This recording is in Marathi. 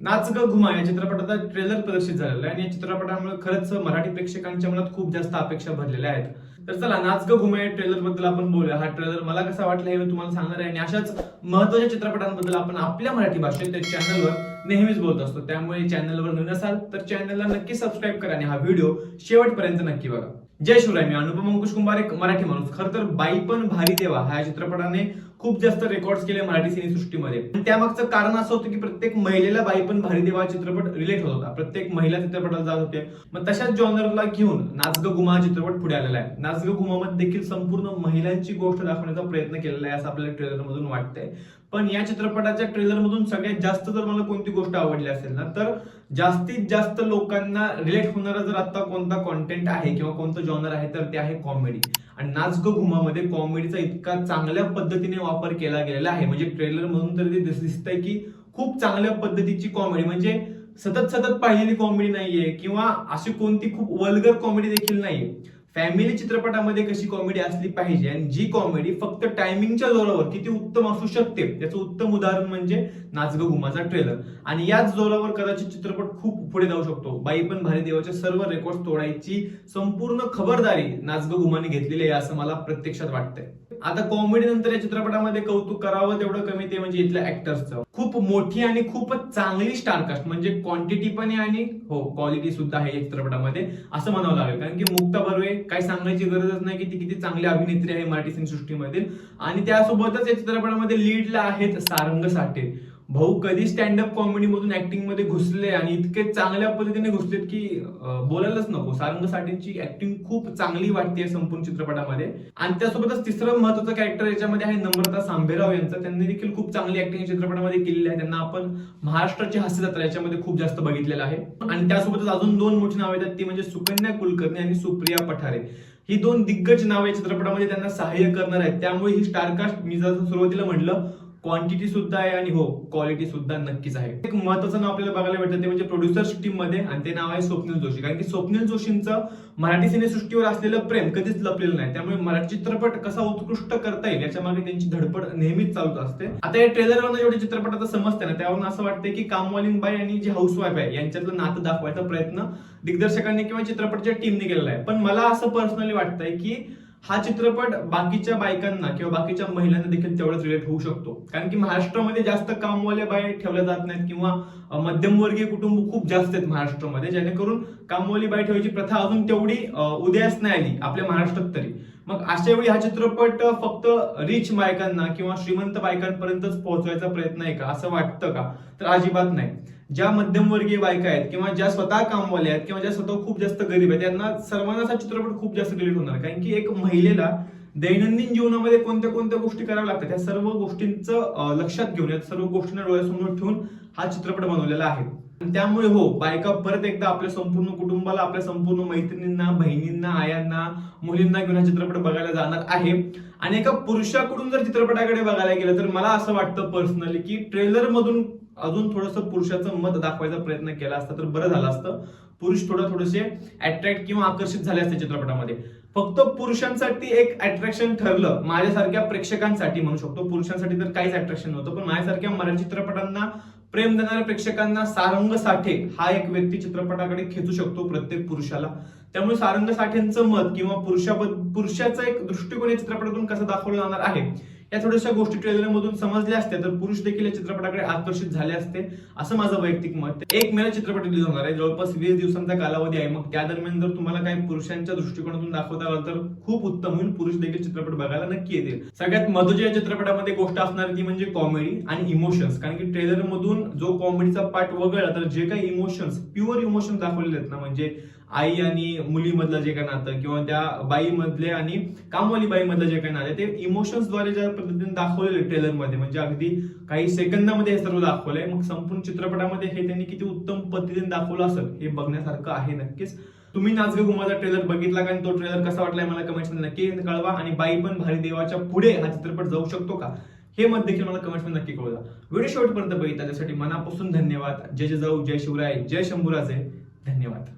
नाच ग घुमा या चित्रपटाचा ट्रेलर प्रदर्शित झालेला आहे आणि या चित्रपटामुळे खरंच मराठी प्रेक्षकांच्या मनात खूप जास्त अपेक्षा भरलेल्या आहेत. तर चला नाच ग घुमा या ट्रेलर बद्दल आपण बोलूया. हा ट्रेलर मला कसा वाटला हे मी तुम्हाला सांगणार आहे आणि अशाच महत्त्वाच्या चित्रपटांबद्दल आपण आपल्या मराठी भाषेत त्या चॅनलवर नेहमीच बोलत असतो. त्यामुळे चॅनलवर नवीन असाल तर चॅनलला नक्की सबस्क्राईब करा आणि हा व्हिडिओ शेवटपर्यंत नक्की बघा. जय शिवराय. मी अनुपम अंकुश कुंभार, एक मराठी माणूस. खरं तर बाई पण भारी देवा ह्या चित्रपटाने खूप जास्त रेकॉर्ड्स केले मराठी सिनेसृष्टीमध्ये. त्यामागचं कारण असं होतं की प्रत्येक महिलेला बाई पण भारी देवा चित्रपट रिलेट होत होता. प्रत्येक महिला चित्रपटाला जात होते. मग तशाच जॉनरला घेऊन नाच ग घुमा चित्रपट पुढे आलेला आहे. नाच ग घुमामध्ये देखील संपूर्ण महिलांची गोष्ट दाखवण्याचा प्रयत्न केलेला आहे असं आपल्याला ट्रेलर मधून वाटतंय. पण या चित्रपटाच्या ट्रेलर मधून सगळ्यात जास्त जर मला कोणती गोष्ट आवडली असेल ना तर जास्तीत जास्त लोकांना रिलेट होणारा जर आता कोणता कॉन्टेंट आहे किंवा कोणतं जॉनर आहे तर ते आहे कॉमेडी. आणि नाच ग घुमामध्ये कॉमेडीचा इतका चांगल्या पद्धतीने वापर केला गेलेला आहे. म्हणजे ट्रेलर मधून तर ते दिसतंय की खूप चांगल्या पद्धतीची कॉमेडी, म्हणजे सतत सतत पाहिलेली कॉमेडी नाहीये किंवा अशी कोणती खूप वल्गर कॉमेडी देखील नाहीये. फॅमिली चित्रपटामध्ये कशी कॉमेडी असली पाहिजे आणि जी कॉमेडी फक्त टायमिंगच्या जोरावर किती उत्तम असू शकते त्याचं उत्तम उदाहरण म्हणजे नाच ग घुमाचा ट्रेलर. आणि याच जोरावर कदाचित चित्रपट खूप पुढे जाऊ शकतो. बाई पण भारी देवाचे सर्व रेकॉर्ड तोडायची संपूर्ण खबरदारी नाच ग घुमाने घेतलेली आहे असं मला प्रत्यक्षात वाटतंय. आता कॉमेडी नंतर या चित्रपटामध्ये कौतुक करावं तेवढं कमी ते म्हणजे इथल्या ऍक्टर्सचं. खूप मोठी आणि खूपच चांगली स्टारकास्ट, म्हणजे क्वांटिटी पण आहे आणि हो क्वालिटी सुद्धा आहे या चित्रपटामध्ये असं म्हणावं लागेल. कारण की मुक्ता बर्वे काय सांगायची गरजच नाही की ती किती चांगली अभिनेत्री आहे मराठी सिनेसृष्टीमधील. आणि त्यासोबतच या चित्रपटामध्ये लीडला आहेत सारंग साठे. भाऊ कधी स्टँडअप कॉमेडी मधून ऍक्टिंग मध्ये घुसले आणि इतके चांगल्या पद्धतीने घुसलेत की बोलायलाच नको. सारंग साठेंची ऍक्टिंग खूप चांगली वाटते संपूर्ण चित्रपटामध्ये. आणि त्यासोबतच तिसरं महत्वाचं कॅरेक्टर याच्यामध्ये आहे नम्रता सांभेराव यांचं. त्यांनी देखील खूप चांगली ऍक्टिंग चित्रपटामध्ये केलेली आहे. त्यांना आपण महाराष्ट्राची हास्य जत्रा याच्यामध्ये खूप जास्त बघितलेलं आहे. आणि त्यासोबतच अजून दोन मोठी नाव येतात ती म्हणजे सुकन्या कुलकर्णी आणि सुप्रिया पठारे. ही दोन दिग्गज नाव या चित्रपटामध्ये त्यांना सहाय्य करणार आहेत. त्यामुळे ही स्टारकास्ट मी जसं सुरुवातीला म्हटलं क्वांटिटी सुद्धा आहे आणि हो क्वालिटी सुद्धा नक्कीच आहे. एक महत्वाचं नाव आपल्याला बघायला भेटतं ते म्हणजे प्रोड्युसर्स टीम मध्ये आणि ते नाव आहे स्वप्नील जोशी. कारण की स्वप्नील जोशींचं मराठी सिनेसृष्टीवर असलेलं प्रेम कधीच लपलेलं नाही. त्यामुळे मराठी चित्रपट कसा उत्कृष्ट करता येईल याच्या मागे त्यांची धडपड नेहमीच चालूच असते. आता या ट्रेलरवरून जेवढे चित्रपटाचं समजते ना त्यावरून असं वाटतंय की कामवालीन बाई आणि जी हाऊसवाईफ आहे यांच्यातलं नातं दाखवायचा प्रयत्न दिग्दर्शकांनी किंवा चित्रपटाच्या टीमने केलेला आहे. पण मला असं पर्सनली वाटतंय की हा चित्रपट बाकीच्या बायकांना किंवा बाकीच्या महिलांना देखील तेवढंच रिलेट होऊ शकतो. कारण की महाराष्ट्रामध्ये जास्त कामवाल्या बाई ठेवल्या जात नाहीत किंवा मध्यमवर्गीय कुटुंब खूप जास्त आहेत महाराष्ट्रामध्ये, जेणेकरून कामवाली बाई ठेवायची प्रथा अजून तेवढी उदयास नाही आली आपल्या महाराष्ट्रात तरी. मग अशा वेळी हा चित्रपट फक्त रिच बायकांना किंवा श्रीमंत बायकांपर्यंतच पोहोचवायचा प्रयत्न आहे का असं वाटतं का? तर अजिबात नाही. ज्या मध्यमवर्गीय बायका आहेत किंवा ज्या स्वतः कामवाल्या आहेत किंवा ज्या स्वतः खूप जास्त गरीब आहेत त्यांना सर्वांनाच हा चित्रपट खूप जास्त रिलेट होणार. कारण की एक महिलेला दैनंदिन जीवनामध्ये कोणत्या कोणत्या गोष्टी कराव्या लागतात त्या सर्व गोष्टींचं लक्षात घेऊन या सर्व गोष्टींना डोळ्यासमोर ठेवून हा चित्रपट बनवलेला आहे. त्यामुळे हो बायका परत एकदा आपल्या संपूर्ण कुटुंबाला, आपल्या संपूर्ण मैत्रिणींना, बहिणींना, आयांना, मुलींना घेऊन हा चित्रपट बघायला जाणार आहे. आणि एका पुरुषाकडून जर चित्रपटाकडे बघायला गेलं तर मला असं वाटतं पर्सनली की ट्रेलर मधून अजून थोडंसं पुरुषाचं मत दाखवायचा प्रयत्न केला असता तर बरं झालं असतं. पुरुष थोडेसे अट्रॅक्ट किंवा आकर्षित झाले असते चित्रपटामध्ये. फक्त पुरुषांसाठी एक अट्रॅक्शन ठरलं, माझ्यासारख्या प्रेक्षकांसाठी म्हणू शकतो. पुरुषांसाठी तर काहीच अट्रॅक्शन नव्हतं, पण माझ्यासारख्या मराठी चित्रपटांना प्रेम देणाऱ्या प्रेक्षकांना सारंग साठे हा एक व्यक्ती चित्रपटाकडे खेचू शकतो प्रत्येक पुरुषाला. त्यामुळे सारंग साठेंचं मत किंवा पुरुषाचा एक दृष्टिकोन या चित्रपटातून कसं दाखवलं जाणार आहे या थोड्याशा गोष्टी ट्रेलर मधून समजल्या असत्या तर पुरुष देखील या चित्रपटाकडे आकर्षित झाले असते असं माझं वैयक्तिक मत. 1 मेला चित्रपट रिलीज होणार आहे. जवळपास 20 दिवसांचा कालावधी आहे. मग त्या दरम्यान जर तुम्हाला काही पुरुषांच्या दृष्टिकोनातून दाखवता आलं तर खूप उत्तम होईल. पुरुष देखील चित्रपट बघायला नक्की येतील. सगळ्यात महत्त्वाची या चित्रपटामध्ये गोष्ट असणार ती म्हणजे कॉमेडी आणि इमोशन्स. कारण की ट्रेलर मधून जो कॉमेडीचा पार्ट वगळला तर जे काही इमोशन्स, प्युअर इमोशन्स दाखवलेले आहेत ना, म्हणजे आई आणि मुलीमधलं जे काही नातं किंवा त्या बाई मधले आणि कामवाली बाई मधलं जे काही नातं ते इमोशन्स द्वारे ज्या पद्धतीने दाखवलेले ट्रेलर मध्ये, म्हणजे अगदी काही सेकंदामध्ये हे सर्व दाखवलंय. मग संपूर्ण चित्रपटामध्ये हे त्यांनी किती उत्तम पद्धतीने दाखवलं असेल हे बघण्यासारखं आहे नक्कीच. तुम्ही नाच ग घुमाचा ट्रेलर बघितला का आणि तो ट्रेलर कसा वाटलाय मला कमेंट्स मध्ये नक्की कळवा. आणि बाई पण भारी देवाच्या पुढे हा चित्रपट जाऊ शकतो का हे मत देखील मला कमेंट्स मध्ये नक्की कळवा. व्हिडिओ शेवटपर्यंत बघितला त्यासाठी मनापासून धन्यवाद. जय जय जाऊ, जय शिवराय, जय शंभूराजे. धन्यवाद.